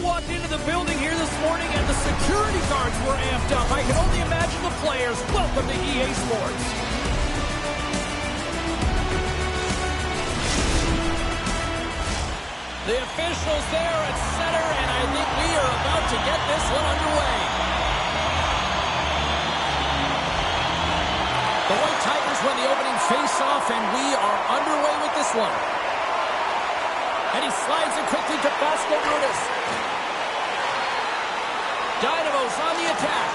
walked into the building here this morning and the security guards were amped up. I can only imagine the players. Welcome to EA Sports. The officials there at center, and I think we are about to get this one underway. The White Tigers win the opening face-off, and we are underway with this one. And he slides it quickly to Vasco Brutus. Dynamo's on the attack.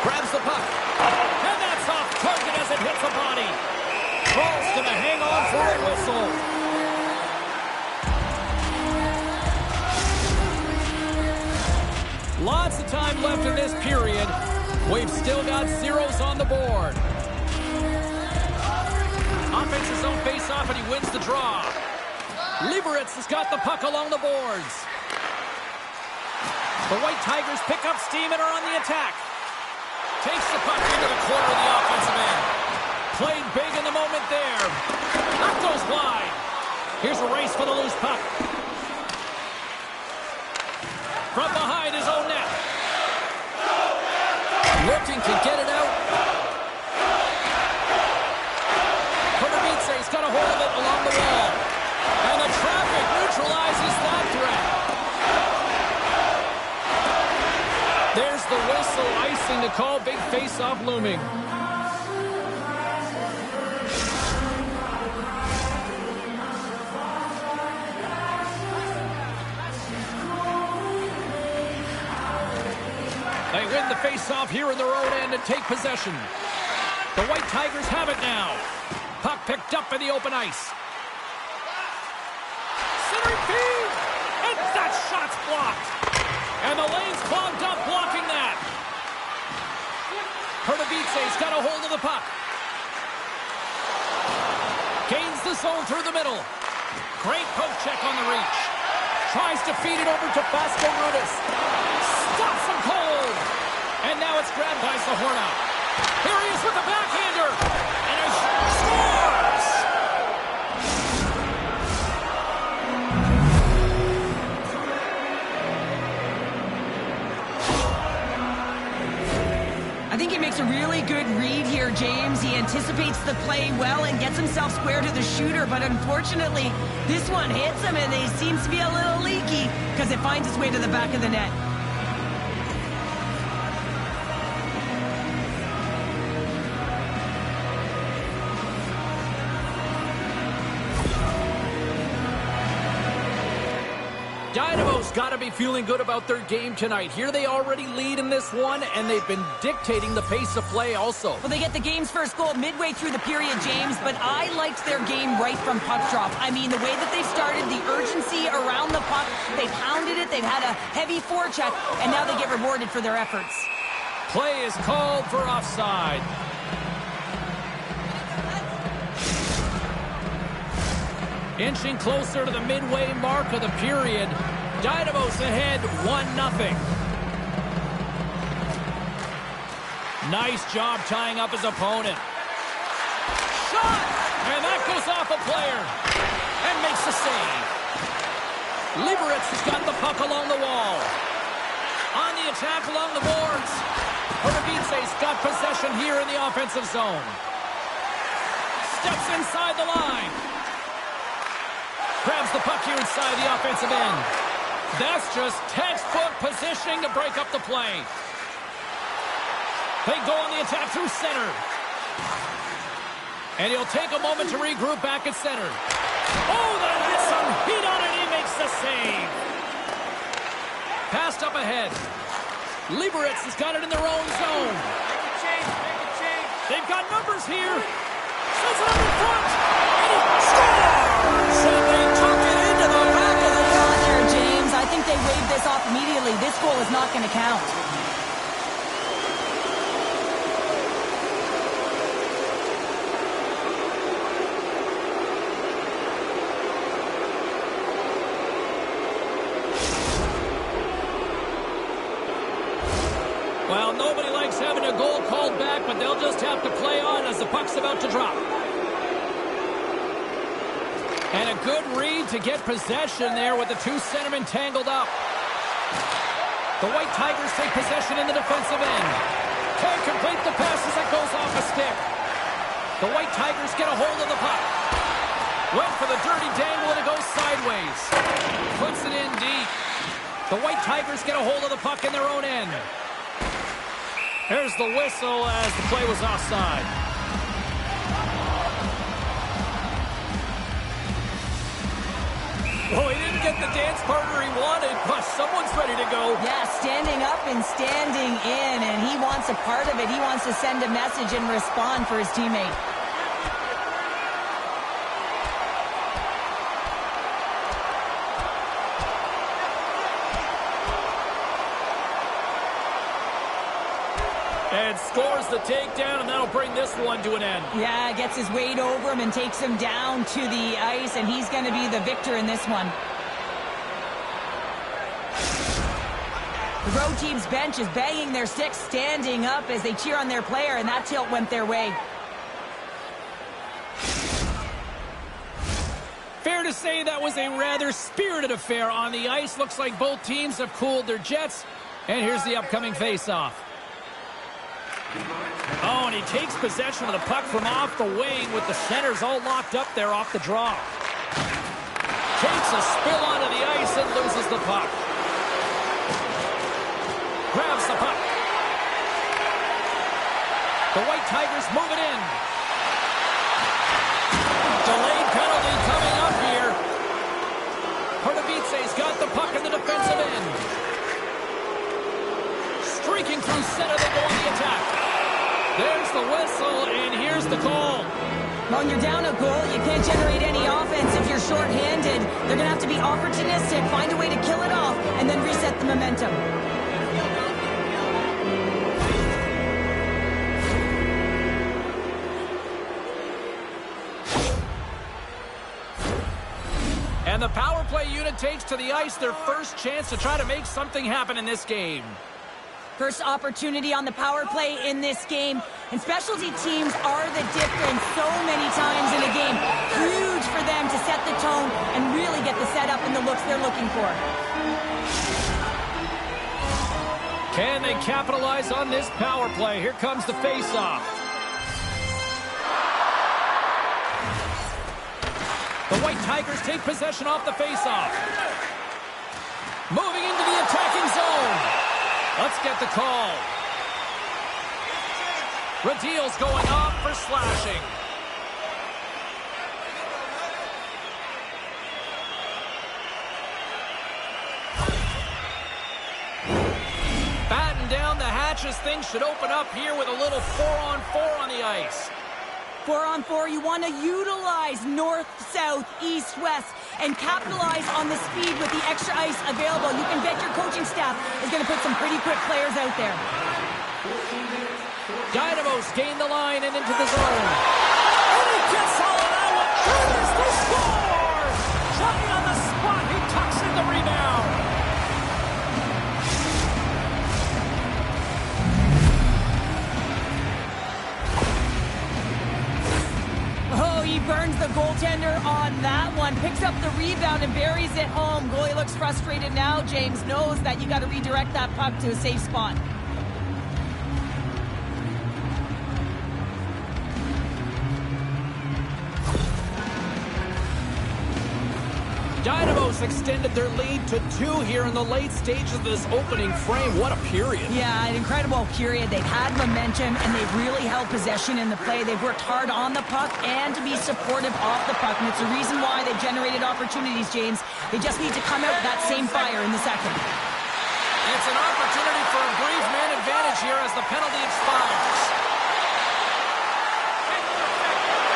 Grabs the puck. And that's off target as it hits the body. Ball's going to hang on for a whistle. Lots of time left in this period. We've still got zeros on the board. Offense his own face-off, and he wins the draw. Lieberitz has got the puck along the boards. The White Tigers pick up steam and are on the attack. Takes the puck into the corner of the offensive end. Played big in the moment there. That goes wide. Here's a race for the loose puck. From behind his own net. Looking to get it out. He's got a hold of it along the wall. And the traffic neutralizes that threat. There's the whistle, icing to call. Big face-off looming. They win the face-off here in their own end and take possession. The White Tigers have it now. Puck picked up in the open ice. Centering feed! And that shot's blocked. And the lane's clogged up blocking that. Perdavice's got a hold of the puck. Gains the zone through the middle. Great poke check on the reach. Tries to feed it over to Vasco Brutus. Stops him cold. And now it's grabbed by Zahorna. Here he is with the backhander. And he scores! I think he makes a really good read here, James. He anticipates the play well and gets himself square to the shooter, but unfortunately, this one hits him and he seems to be a little leaky because it finds its way to the back of the net. Dynamo's got to be feeling good about their game tonight. Here they already lead in this one, and they've been dictating the pace of play also. Well, they get the game's first goal midway through the period, James, but I liked their game right from puck drop. I mean, the way that they've started, the urgency around the puck, they've pounded it, they've had a heavy forecheck, and now they get rewarded for their efforts. Play is called for offside. Inching closer to the midway mark of the period. Dynamo's ahead 1-0. Nice job tying up his opponent. Shot! And that goes off a player. And makes the save. Lieberitz has got the puck along the wall. On the attack along the boards. Perdavice's got possession here in the offensive zone. Steps inside the line. Grabs the puck here inside the offensive end. That's just textbook positioning to break up the play. They go on the attack through center. And he'll take a moment to regroup back at center. Oh, that has some heat on it. He makes the save. Passed up ahead. Lieberitz has got it in their own zone. Make a change. They've got numbers here. Sends it up in front. And he scores! So they took it into the back of the net there, James. I think they waved this off immediately. This goal is not going to count. Well, nobody likes having a goal called back, but they'll just have to play on as the puck's about to drop. And a good read to get possession there with the two centermen tangled up. The White Tigers take possession in the defensive end. Can't complete the pass as it goes off a stick. The White Tigers get a hold of the puck. Went for the dirty dangle and it goes sideways. Puts it in deep. The White Tigers get a hold of the puck in their own end. There's the whistle as the play was offside. Oh, he didn't get the dance partner he wanted, but someone's ready to go. Yeah, standing up and standing in, and he wants a part of it. He wants to send a message and respond for his teammate. And scores the takedown, and that'll bring this one to an end. Yeah, gets his weight over him and takes him down to the ice, and he's going to be the victor in this one. The road team's bench is banging their sticks, standing up as they cheer on their player, and that tilt went their way. Fair to say that was a rather spirited affair on the ice. Looks like both teams have cooled their jets, and here's the upcoming face-off. Oh, and he takes possession of the puck from off the wing with the centers all locked up there off the draw. Takes a spill onto the ice and loses the puck. Grabs the puck. The White Tigers move it in. Delayed penalty coming up here. Pardubice's got the puck in the defensive end. Streaking through center, they go on the attack. There's the whistle, and here's the call. When you're down a goal, you can't generate any offense if you're shorthanded. They're going to have to be opportunistic, find a way to kill it off, and then reset the momentum. And the power play unit takes to the ice their first chance to try to make something happen in this game. First opportunity on the power play in this game. And specialty teams are the difference so many times in a game. Huge for them to set the tone and really get the setup and the looks they're looking for. Can they capitalize on this power play? Here comes the face-off. The White Tigers take possession off the face-off. Moving into the attacking zone. Let's get the call. Radil's going off for slashing. Batten down the hatches. Things should open up here with a little 4-on-4 on the ice. 4-on-4, you want to utilize north, south, east, west, and capitalize on the speed with the extra ice available. You can bet your coaching staff is going to put some pretty quick players out there. Dynamos gain the line and into the zone. And he gets all of that one. There's the score! Johnny on the spot. He tucks in the rebound. Oh, he burns the goaltender on that one. Picks up the rebound and buries it home. Goalie looks frustrated now. James knows that you got to redirect that puck to a safe spot. Dynamos extended their lead to 2 here in the late stages of this opening frame. What a period. Yeah, an incredible period. They've had momentum, and they've really held possession in the play. They've worked hard on the puck and to be supportive off the puck, and it's the reason why they've generated opportunities, James. They just need to come out that same fire in the second. It's an opportunity for a brief man advantage here as the penalty expires.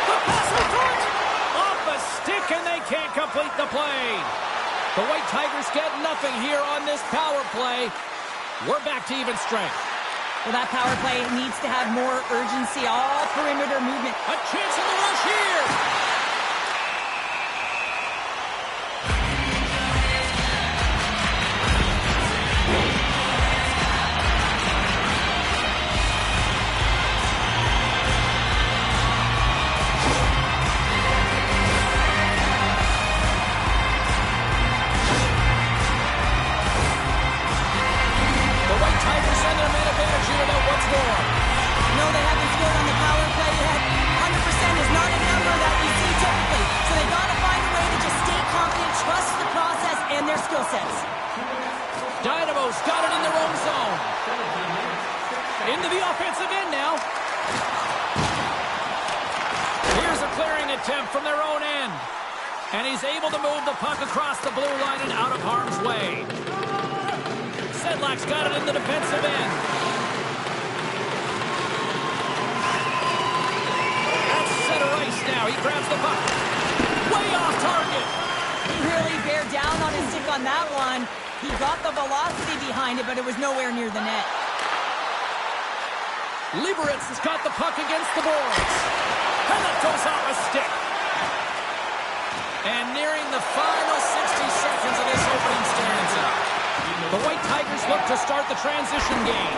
The pass in front! Off a stick, and they can't complete the play. The White Tigers get nothing here on this power play. We're back to even strength. Well, that power play needs to have more urgency, all perimeter movement. A chance in the rush here. their skill sets. Dynamo's got it in their own zone. Into the offensive end now. Here's a clearing attempt from their own end. And he's able to move the puck across the blue line and out of harm's way. Sedlak's got it in the defensive end. That's center ice now. He grabs the puck. Way off target. He really bared down on his stick on that one. He got the velocity behind it, but it was nowhere near the net. Liberec has got the puck against the boards. And that goes off a stick. And nearing the final 60 seconds of this opening stanza, the White Tigers look to start the transition game.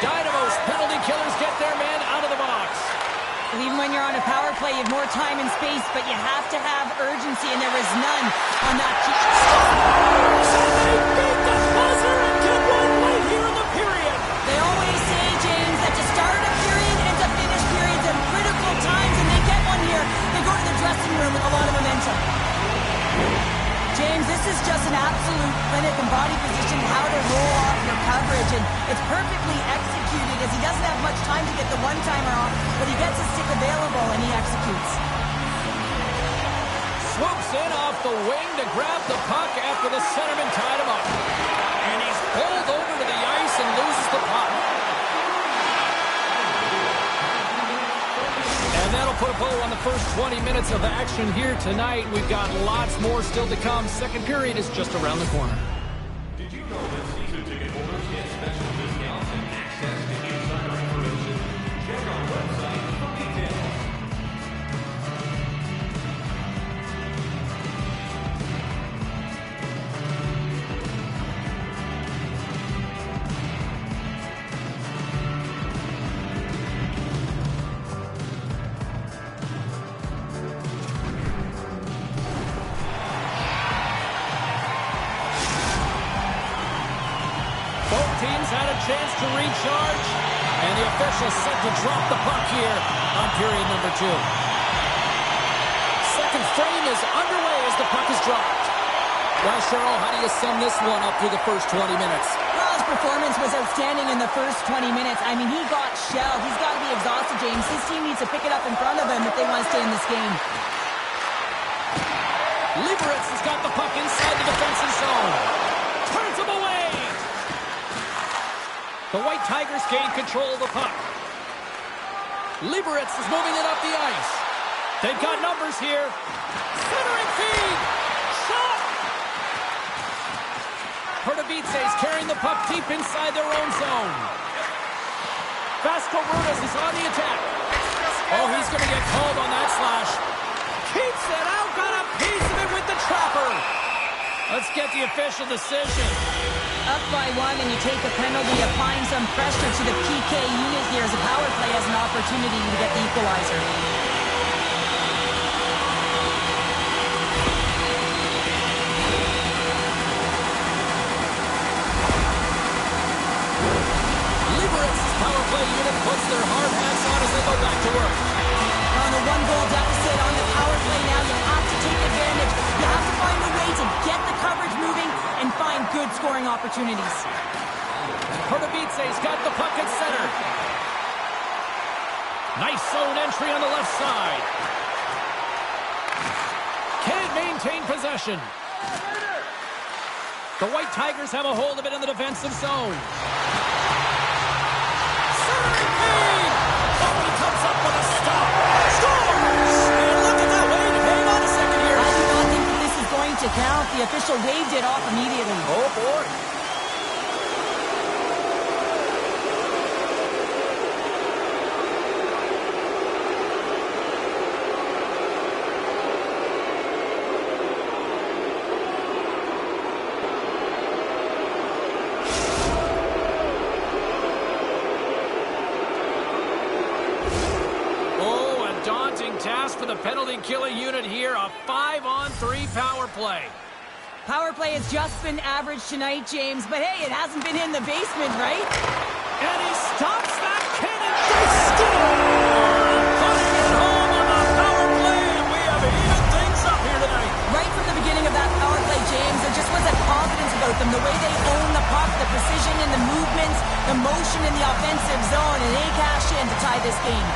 Dynamo's penalty killers get their man out of the box. Even when you're on a power play, you have more time and space, but you have to have urgency, and there was none on that key. They beat the buzzer and get one right here in the period. They always say, James, that to start a period and to finish periods are critical times, and they get one here. They go to the dressing room with a lot of momentum. James, this is just an absolute clinic and body position, how to roll off your coverage, and it's perfectly executed as he doesn't have much time to get the one-timer off, but he gets his stick available and he executes. Swoops in off the wing to grab the puck after the centerman tied him up. And he's pulled over to the ice and loses the puck. And that'll put a bow on the first 20 minutes of action here tonight. We've got lots more still to come. Second period is just around the corner. Did you know that season ticket holders get special discounts and access to insider information? Check our website for details. Both teams had a chance to recharge, and the officials set to drop the puck here on period number 2. Second frame is underway as the puck is dropped. Well, Cheryl, how do you sum this one up through the first 20 minutes? Well, his performance was outstanding in the first 20 minutes. I mean, he got shelled. He's got to be exhausted, James. His team needs to pick it up in front of him if they want to stay in this game. Liberec has got the puck inside the defensive zone. Turns him away. The White Tigers gain control of the puck. Liberec is moving it up the ice. They've got numbers here. Centering feed. Shot. Perdavices carrying the puck deep inside their own zone. Vasco Rudas is on the attack. Oh, he's going to get called on that slash. Keeps it out. Got a piece of it with the trapper. Let's get the official decision. Up by 1 and you take a penalty, applying some pressure to the PK unit here as the power play has an opportunity to get the equalizer. Liberec's power play unit puts their hard hats on as they go back to work. On a 1-goal deficit on the power play now, you have to take advantage. You have to find a way to get the coverage moving and find good scoring opportunities. Perdavices got the puck at center. Nice zone entry on the left side. Can't maintain possession. The White Tigers have a hold of it in the defensive zone. Centering feed! Oh, he comes up with a stop. Scores! And look at that wave. Hang on a second here. I do not think that this is going to count. The official waved it off immediately. Oh, boy. Task for the penalty killing unit here, a 5-on-3 power play. Power play has just been average tonight, James, but hey, it hasn't been in the basement, right? And he stops that cannon. They score! Putting it home on the power play, and we have heated things up here tonight. Right from the beginning of that power play, James, there just was a them. The way they own the puck, the precision in the movements, the motion in the offensive zone, and they cash in to tie this game.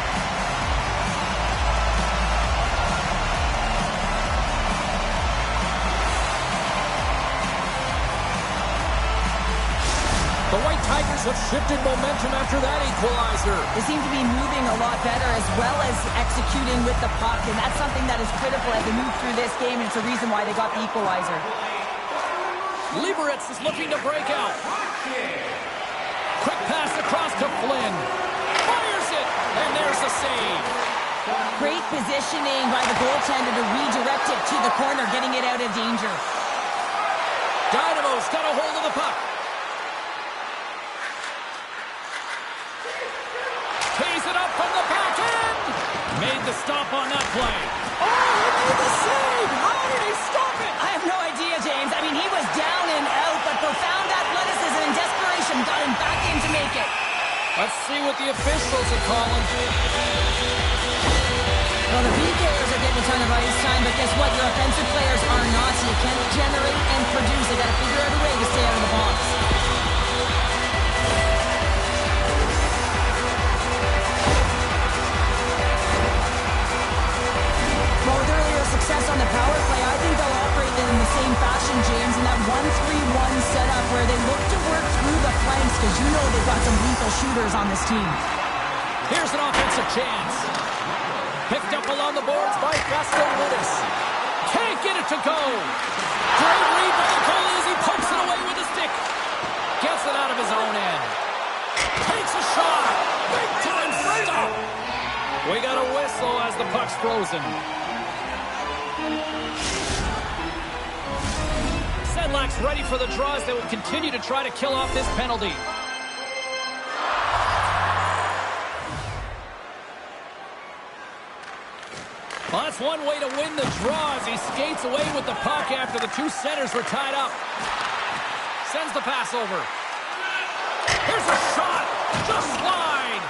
The White Tigers have shifted momentum after that equalizer. They seem to be moving a lot better as well as executing with the puck, and that's something that is critical as they move through this game, and it's a reason why they got the equalizer. Lieberitz is looking to break out. Quick pass across to Flynn. Fires it, and there's the save. Great positioning by the goaltender to redirect it to the corner, getting it out of danger. Dynamo's got a hold of the puck. Tees it up from the back end. Made the stop on that play. Oh, he made the save. How did he stop it? I have no idea, James. I mean, he was down and out, but profound athleticism and desperation got him back in to make it. Let's see what the officials are calling. Well, the PKers are getting a ton of ice time, but guess what? Your offensive players are not, so you can't generate and produce. They got to figure out a way to stay out of the box. Well, with earlier success on the power play, I think they'll operate in the same fashion, James, in that 1-3-1 setup where they look to work through the flanks because you know they've got some lethal shooters on this team. Here's an offensive chance. Picked up along the boards by Gaston-Ludis. Can't get it to go. Great read by the goalie as he pokes it away with a stick. Gets it out of his own end. Takes a shot. Big time stop. We got a whistle as the puck's frozen. Sedlak's ready for the draws. They will continue to try to kill off this penalty. Well, that's one way to win the draw as he skates away with the puck after the two centers were tied up. Sends the pass over. Here's a shot. Just wide.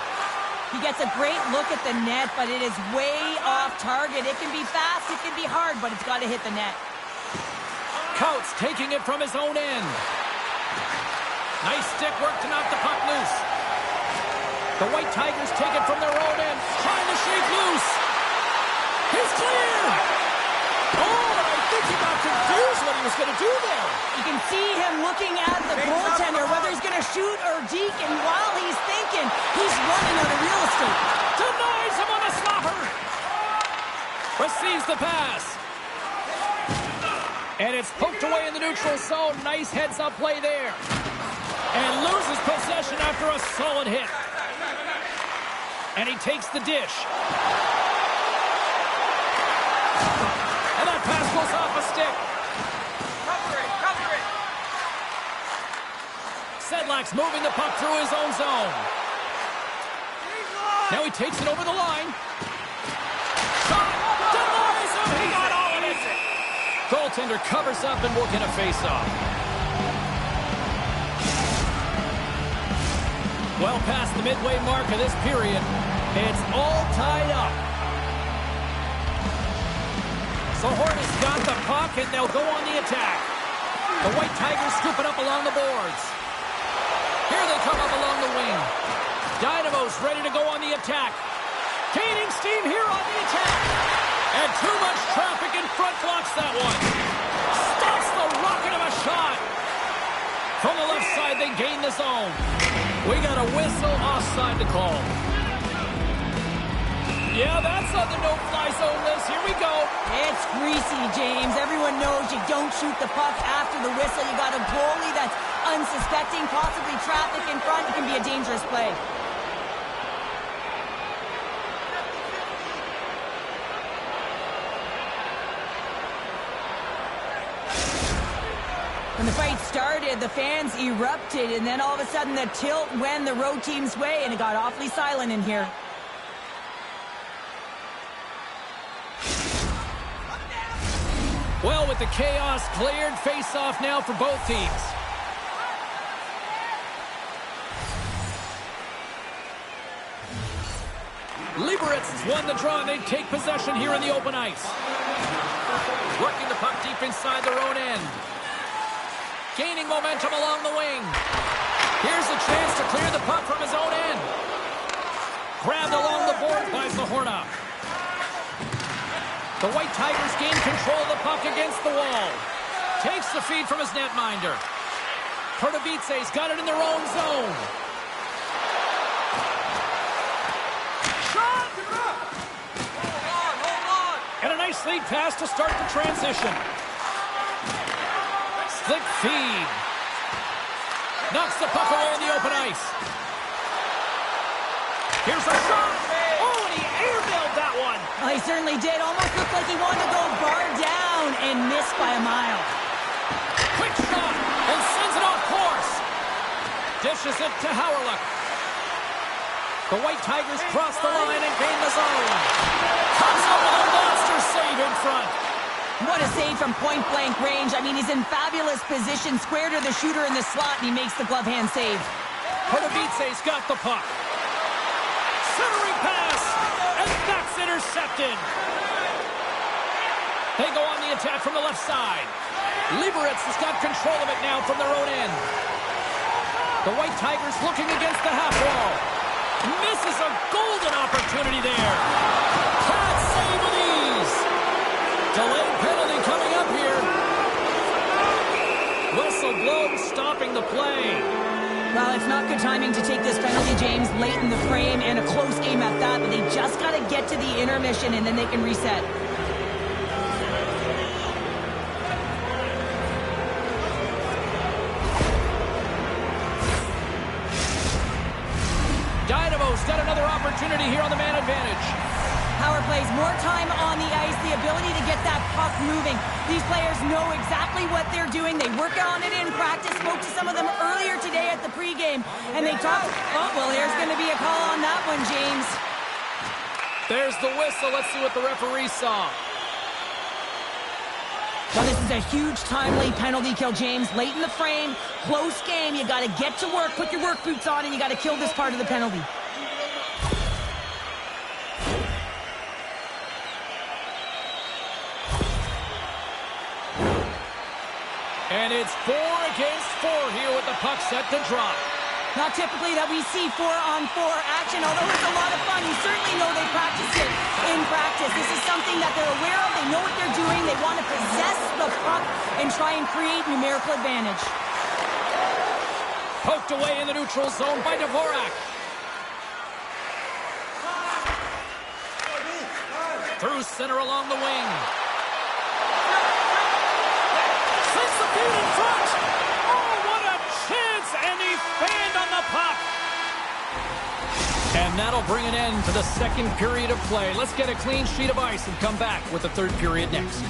He gets a great look at the net, but it is way off target. It can be fast, it can be hard, but it's got to hit the net. Coates taking it from his own end. Nice stick work to knock the puck loose. The White Tigers take it from their own end, trying to shake loose. He's clear! Oh, I think he got confused what he was going to do there. You can see him looking at the goaltender, whether he's going to shoot or deke, and while he's thinking, he's running out of real estate. Denies him on a slapper. Receives the pass. And it's poked away in the neutral zone. Nice heads-up play there. And loses possession after a solid hit. And he takes the dish. And that pass goes off a stick. Cover it. Sedlak's moving the puck through his own zone. Now he takes it over the line. Shot! Denies him! He got all of it! Goaltender covers up and will get a face-off. Well past the midway mark of this period, it's all tied up. So Hornets got the puck, and they'll go on the attack. The White Tigers scoop it up along the boards. Here they come up along the wing. Dynamo's ready to go on the attack. Gaining steam here on the attack. And too much traffic in front blocks that one. Stops the rocket of a shot. From the left side, they gain the zone. We got a whistle offside to call. Yeah, that's on the no-fly zone list. Here we go. It's greasy, James. Everyone knows you don't shoot the puck after the whistle. You got a goalie that's unsuspecting, possibly traffic in front. It can be a dangerous play. When the fight started, the fans erupted, and then all of a sudden the tilt went the road team's way, and it got awfully silent in here. Well, with the chaos cleared, face-off now for both teams. Lieberitz has won the draw, and they take possession here in the open ice. Working the puck deep inside their own end. gaining momentum along the wing. Here's a chance to clear the puck from his own end. Grabbed along the board by Zahorna. The White Tigers gain control of the puck against the wall. Takes the feed from his netminder. Katowice's got it in their own zone. Shot! Hold on! And a nice lead pass to start the transition. Slick feed. Knocks the puck away in the open ice. Here's a shot. Oh, and he airmailed that one. Well, he certainly did. Almost looked like he wanted to go bar down and miss by a mile. Quick shot and sends it off course. Dishes it to Howrluck. The White Tigers cross the line and gain the zone. Comes up with a monster save in front. What a save from point-blank range. I mean, he's in fabulous position, square to the shooter in the slot, and he makes the glove hand save. Katowice's got the puck. Centering pass, and that's intercepted. They go on the attack from the left side. Liberec has got control of it now from their own end. The White Tigers looking against the half wall. Misses a golden opportunity there. Can't save with ease. Delayed penalty coming up here. Whistle blows, stopping the play. Well, it's not good timing to take this penalty, James, late in the frame, and a close game at that, but they just got to get to the intermission, and then they can reset. Dynamo's got another opportunity here on the man advantage. Power plays, more time on the ice, the ability to get that puck moving. These players know exactly what they're doing. They work on it in practice. Spoke to some of them earlier today at the pregame, and they talked. Oh, well, there's going to be a call on that one, James. There's the whistle. Let's see what the referee saw. Well, this is a huge, timely penalty kill, James. Late in the frame, close game. You got to get to work, put your work boots on, and you got to kill this part of the penalty. And it's 4 against 4 here with the puck set to drop. Not typically that we see 4-on-4 action, although it's a lot of fun. You certainly know they practice it in practice. This is something that they're aware of. They know what they're doing. They want to possess the puck and try and create numerical advantage. Poked away in the neutral zone by Dvorak. Through center along the wing. Sends the feed in front. Oh, what a chance! And he fanned on the puck. And that'll bring an end to the second period of play. Let's get a clean sheet of ice and come back with the third period next.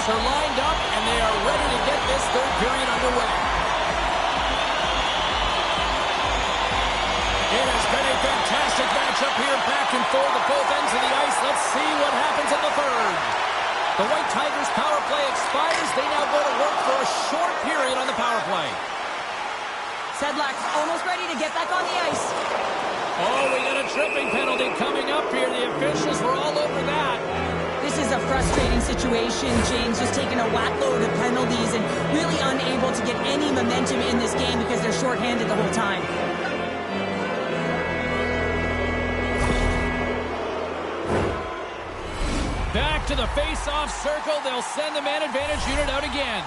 Are lined up, and they are ready to get this third period underway. It has been a fantastic matchup here, back and forth at both ends of the ice. Let's see what happens in the third. The White Tigers' power play expires. They now go to work for a short period on the power play. Sedlak's almost ready to get back on the ice. Oh, we got a tripping penalty coming up here. The officials were all over that. This is a frustrating situation, James, just taking a whack load of penalties and really unable to get any momentum in this game because they're shorthanded the whole time. Back to the face-off circle. They'll send the man advantage unit out again.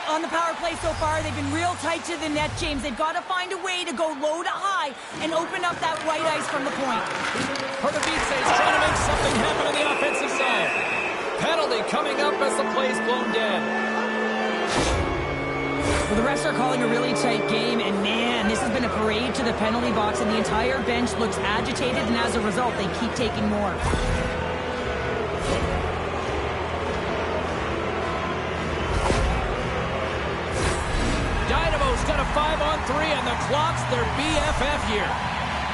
On the power play so far, they've been real tight to the net, James. They've got to find a way to go low to high and open up that white ice from the point. Katowice is trying to make something happen in the offensive zone. Penalty coming up as the play's blown dead. Well, the refs are calling a really tight game, and man, this has been a parade to the penalty box, and the entire bench looks agitated, and as a result, they keep taking more. Dynamo's got a 5-on-3, and the clock's their BFF here.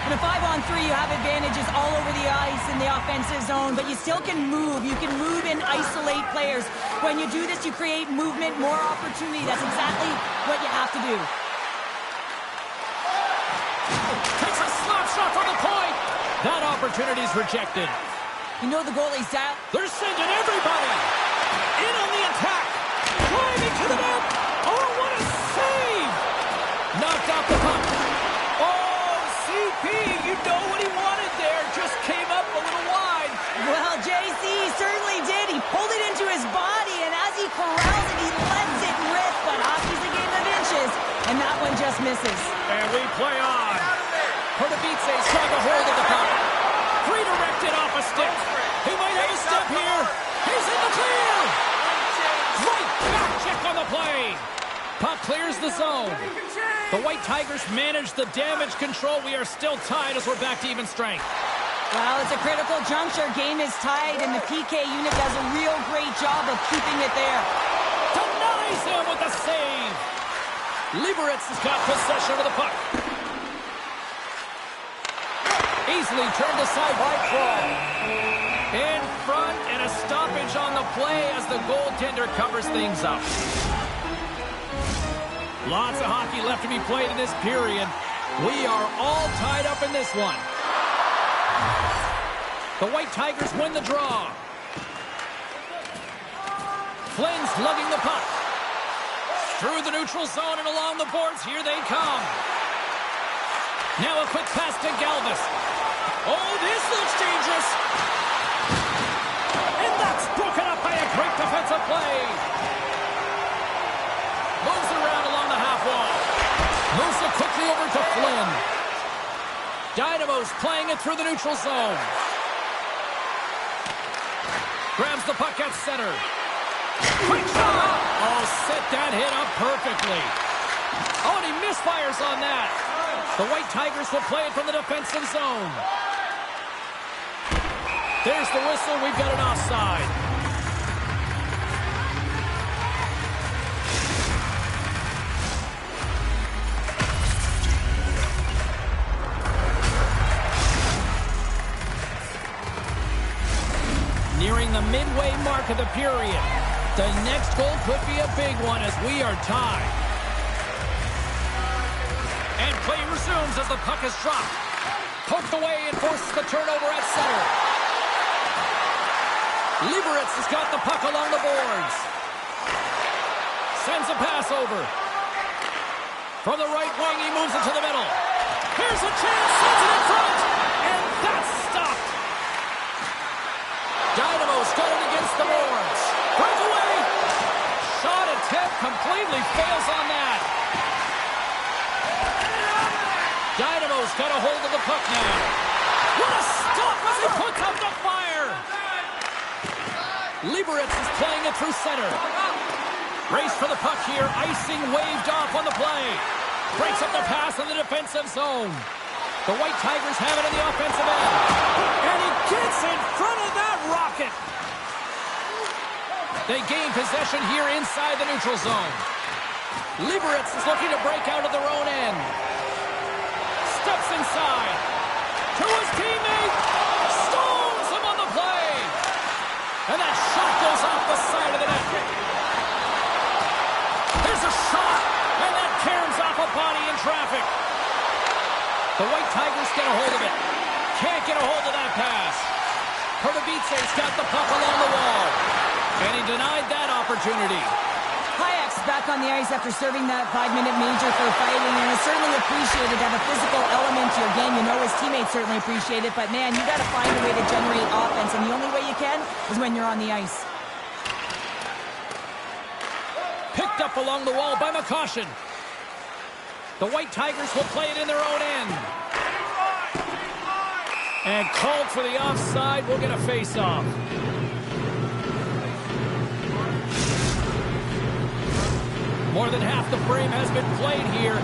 In a 5-on-3, you have advantages all over the ice in the offensive zone, but you still can move. You can move and isolate players. When you do this, you create movement, more opportunity. That's exactly what you have to do. Takes a slap shot from the point. That opportunity's rejected. You know the goalie's down. They're sending everybody in on the attack. Driving to the net. Oh, what a save! Knocked off the puck. Oh, CP, you know what he wanted there. Just came up a little wide. Well, JC certainly did. He pulled it into his body, and as he corrals it, he lets it rip. But hockey's a game of inches, and that one just misses. And we play on. Kordovitse's trying to hold of the puck. Redirected off a stick. He might have a step here. He's in the clear. Right back check on the play. Puck clears the zone. The White Tigers manage the damage control. We are still tied as we're back to even strength. Well, it's a critical juncture. Game is tied, and the PK unit does a real great job of keeping it there. Denies him with the save. Liberec has got possession of the puck. Easily turned aside by Kroll. In front, and a stoppage on the play as the goaltender covers things up. Lots of hockey left to be played in this period. We are all tied up in this one. The White Tigers win the draw. Flynn's lugging the puck. Through the neutral zone and along the boards. Here they come. Now a quick pass to Galvis. Oh, this looks dangerous. And that's broken up by a great defensive play. Moves around along the half wall. Moves it quickly over to Flynn. Dynamo's playing it through the neutral zone. Grabs the puck at center. Quick shot! Oh, set that hit up perfectly. Oh, and he misfires on that. The White Tigers will play it from the defensive zone. There's the whistle. We've got an offside. Nearing the midway mark of the period. The next goal could be a big one as we are tied. And play resumes as the puck is dropped. Poked away and forces the turnover at center. Liberec has got the puck along the boards. Sends a pass over. From the right wing, he moves it to the middle. Here's a chance, sends it in front, and that's stopped. Dynamo's got it against the boards. Breakaway. Shot attempt completely fails on that. Dynamo's got a hold of the puck now. What a stop as he puts up the fire. Liberec is playing it through center. Race for the puck here. Icing waved off on the play. Breaks up the pass in the defensive zone. The White Tigers have it in the offensive end. And he gets in front of that rocket. They gain possession here inside the neutral zone. Liberec is looking to break out of their own end. Steps inside. To his teammate. Stones him on the play. And that shot goes off the side of the net. There's a shot. And that caroms off a body in traffic. The White Tigers get a hold of it. Can't get a hold of that pass. Kordovitse's got the puck along the wall. And he denied that opportunity. Hayek's back on the ice after serving that 5-minute major for fighting, and it's certainly appreciated to have a physical element to your game. You know his teammates certainly appreciate it, but man, you got to find a way to generate offense, and the only way you can is when you're on the ice. Picked up along the wall by McCoshen. The White Tigers will play it in their own end. And called for the offside. We'll get a face-off. More than half the frame has been played here.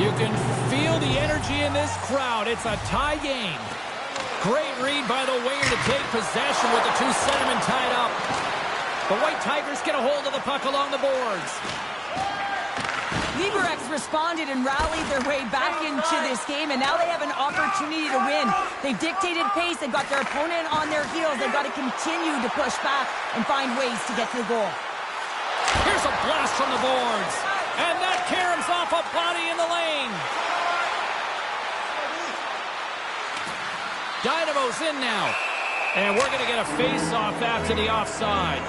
You can feel the energy in this crowd. It's a tie game. Great read by the winger to take possession with the two centermen tied up. The White Tigers get a hold of the puck along the boards. Liberex responded and rallied their way back into this game, and now they have an opportunity to win. They've dictated pace. They've got their opponent on their heels. They've got to continue to push back and find ways to get to the goal. Here's a blast from the boards. And that caroms off a body in the lane. Dynamo's in now. And we're going to get a face-off after the offside.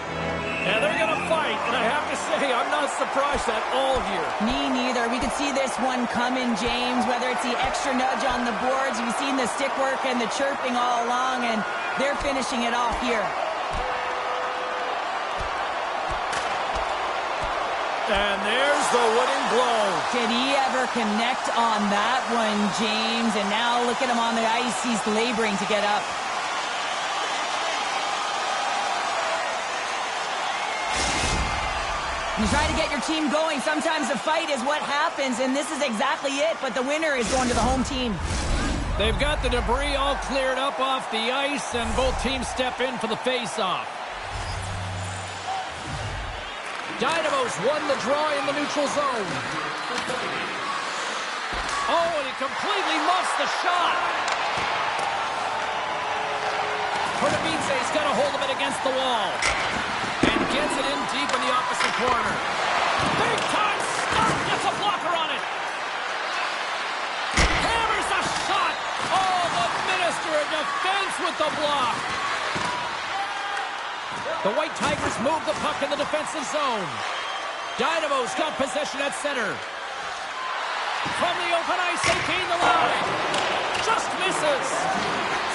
And they're going to fight. And I have to say, I'm not surprised at all here. Me neither. We could see this one coming, James, whether it's the extra nudge on the boards. You've seen the stick work and the chirping all along, and they're finishing it off here. And there's the wooden blow. Did he ever connect on that one, James? And now look at him on the ice. He's laboring to get up. You try to get your team going. Sometimes a fight is what happens, and this is exactly it. But the winner is going to the home team. They've got the debris all cleared up off the ice, and both teams step in for the face-off. Dynamo's won the draw in the neutral zone. Oh, and he completely muffs the shot. Konovice's got a hold of it against the wall. And gets it in deep in the opposite corner. Big time stop. Gets a blocker on it. Hammers the shot. Oh, the Minister of Defense with the block. The White Tigers move the puck in the defensive zone. Dynamo's got possession at center. From the open ice, they gain the line. Just misses.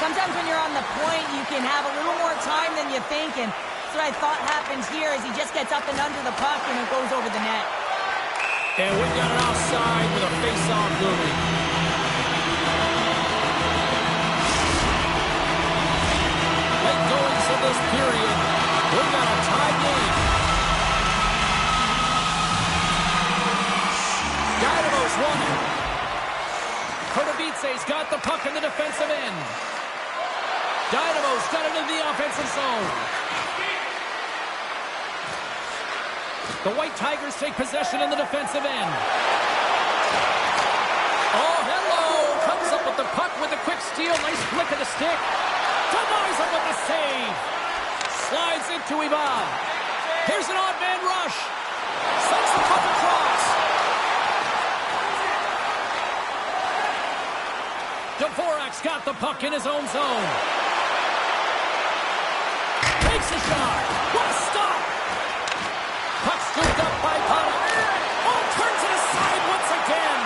Sometimes when you're on the point, you can have a little more time than you think, and that's what I thought happens here is he just gets up and under the puck and it goes over the net. And we've got an offside with a face-off looming. Late goings of this period. We've got a tie game. Dynamo's won it. Konovice's got the puck in the defensive end. Dynamo's got it in the offensive zone. The White Tigers take possession in the defensive end. Oh, hello! Comes up with the puck with a quick steal. Nice flick of the stick. Denies him with the save. Slides into Ivan. Here's an odd man rush. Sends the puck across. Dvorak's got the puck in his own zone. Takes a shot. What a stop! Puck scooped up by Potter. Oh, turns it aside once again.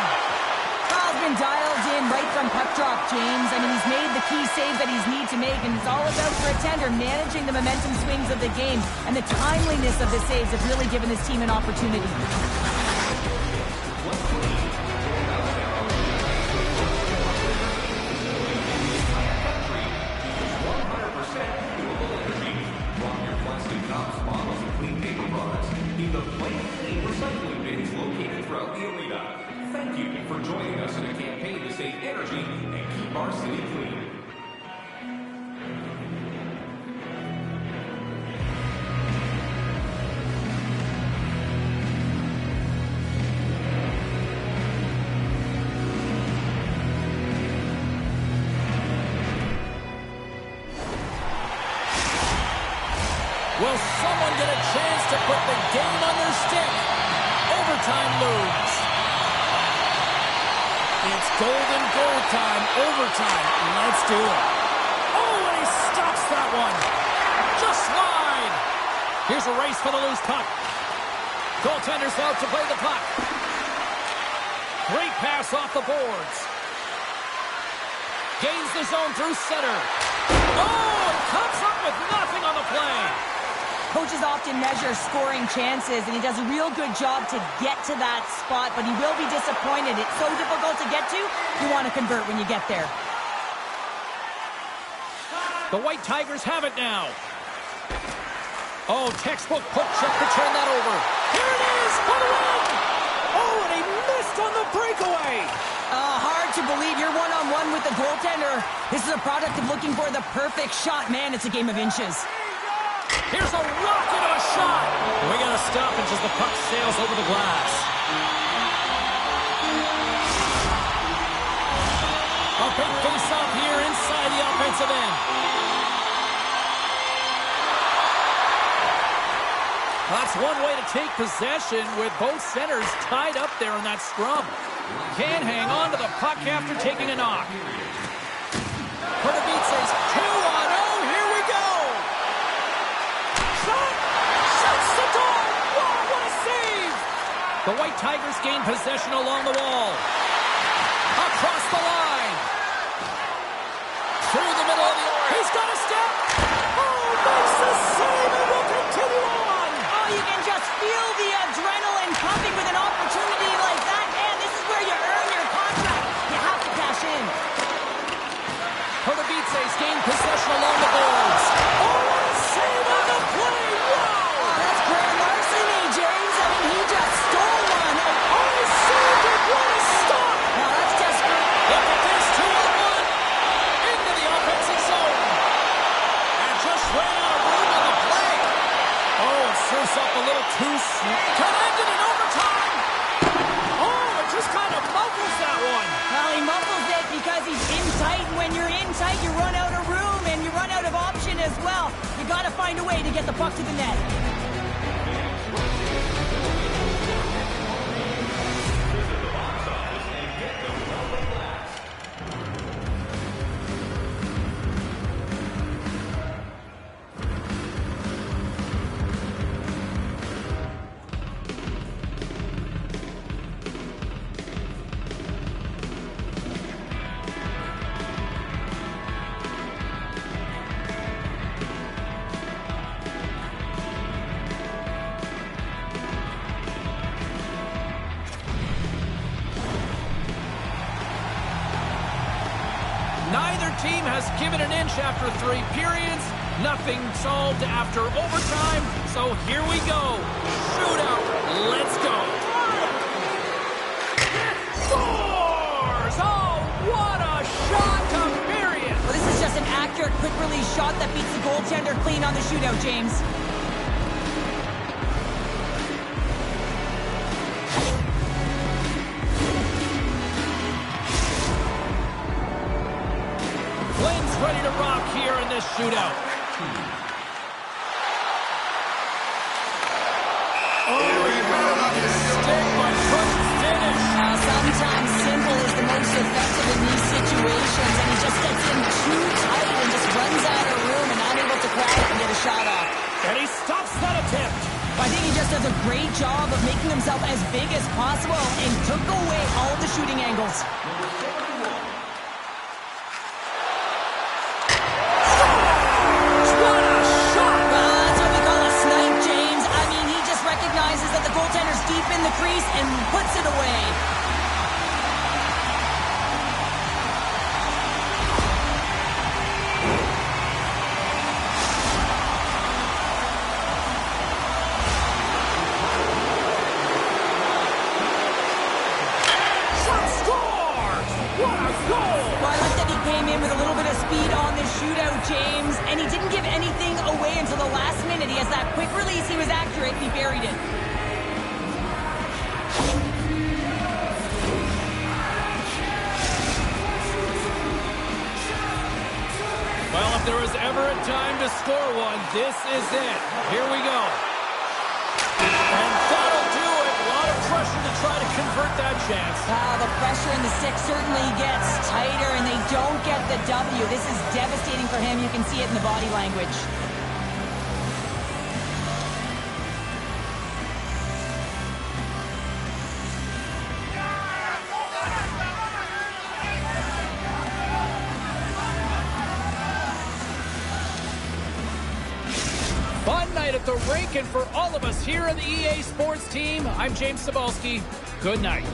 Kyle's been dialed in right from puck drop, James. I mean, he's made the key saves that he's need to make, and it's all about for a tender managing the momentum swings of the game. And the timeliness of the saves have really given this team an opportunity. The plant clean recycling bins located throughout the arena. Thank you for joining us in a campaign to save energy and keep our city clean. Will someone get a chance to put the game on their stick? Overtime looms. It's golden goal time. Overtime. Let's do it. Oh, and he stops that one. Just wide. Here's a race for the loose puck. Goaltender's out to play the puck. Great pass off the boards. Gains the zone through center. Oh, and comes up with nothing on the play. Coaches often measure scoring chances, and he does a real good job to get to that spot, but he will be disappointed. It's so difficult to get to, you want to convert when you get there. The White Tigers have it now. Oh, textbook puck check to turn that over. Here it is for the win! Oh, and he missed on the breakaway. Hard to believe you're one-on-one with the goaltender. This is a product of looking for the perfect shot. Man, it's a game of inches. Here's a rocket of a shot. We got a stoppage as the puck sails over the glass. things up here inside the offensive end. That's one way to take possession with both centers tied up there in that scrum. Can't hang on to the puck after taking a knock. Kordovitse's 2-on-0. Here we go. Shot! Shuts the door! Whoa, what a save! The White Tigers gain possession along the wall. Across the line. Through the middle of the ice. He's got a step. Oh, makes the save and will continue on. Oh, you can just feel the adrenaline pumping with an opportunity like that. Man, this is where you earn your contract. You have to cash in. Kordovitse's gained possession along the boards. Oh, what a save on the play. Wow. Oh, that's grand larceny, James. I mean, he just stole one. Oh, he saved it. What a stop. Now, that's just great. Look at this, 2-on-1. Into the offensive zone. And just ran out of room on the play. Oh, it serves up a little too soon. Connected in overtime. Oh, it just kind of muffles that one. Well, he muffles it because he's in tight, and when you're in tight, you run out of room, and you run out of option as well. You got to find a way to get the puck to the net. Neither team has given an inch after 3 periods. Nothing solved after overtime. So here we go. Shootout. Let's go. Scores! Oh, what a shot to Marion. Well, this is just an accurate, quick-release shot that beats the goaltender clean on the shootout, James. Flames ready to rock here in this shootout. Oh, he got it on his stick, but couldn't finish. Sometimes simple is the most effective in these situations, and he just gets in too tight and just runs out of room and not able to crowd and get a shot off. And he stops that attempt. I think he just does a great job of making himself as big as possible and took away all the shooting angles. That the goaltender's deep in the crease and puts it away. Shot scores! What a goal! Well, I like that he came in with a little bit of speed on this shootout, James, and he didn't give anything away until the last minute. He has that quick release. He was accurate. He buried it. Well, if there was ever a time to score one, this is it. Here we go. And that'll do it. A lot of pressure to try to convert that chance. The pressure in the six certainly gets tighter, and they don't get the W. This is devastating for him. You can see it in the body language. Fun night at the rink, and for all of us here on the EA Sports team, I'm James Cebulski. Good night.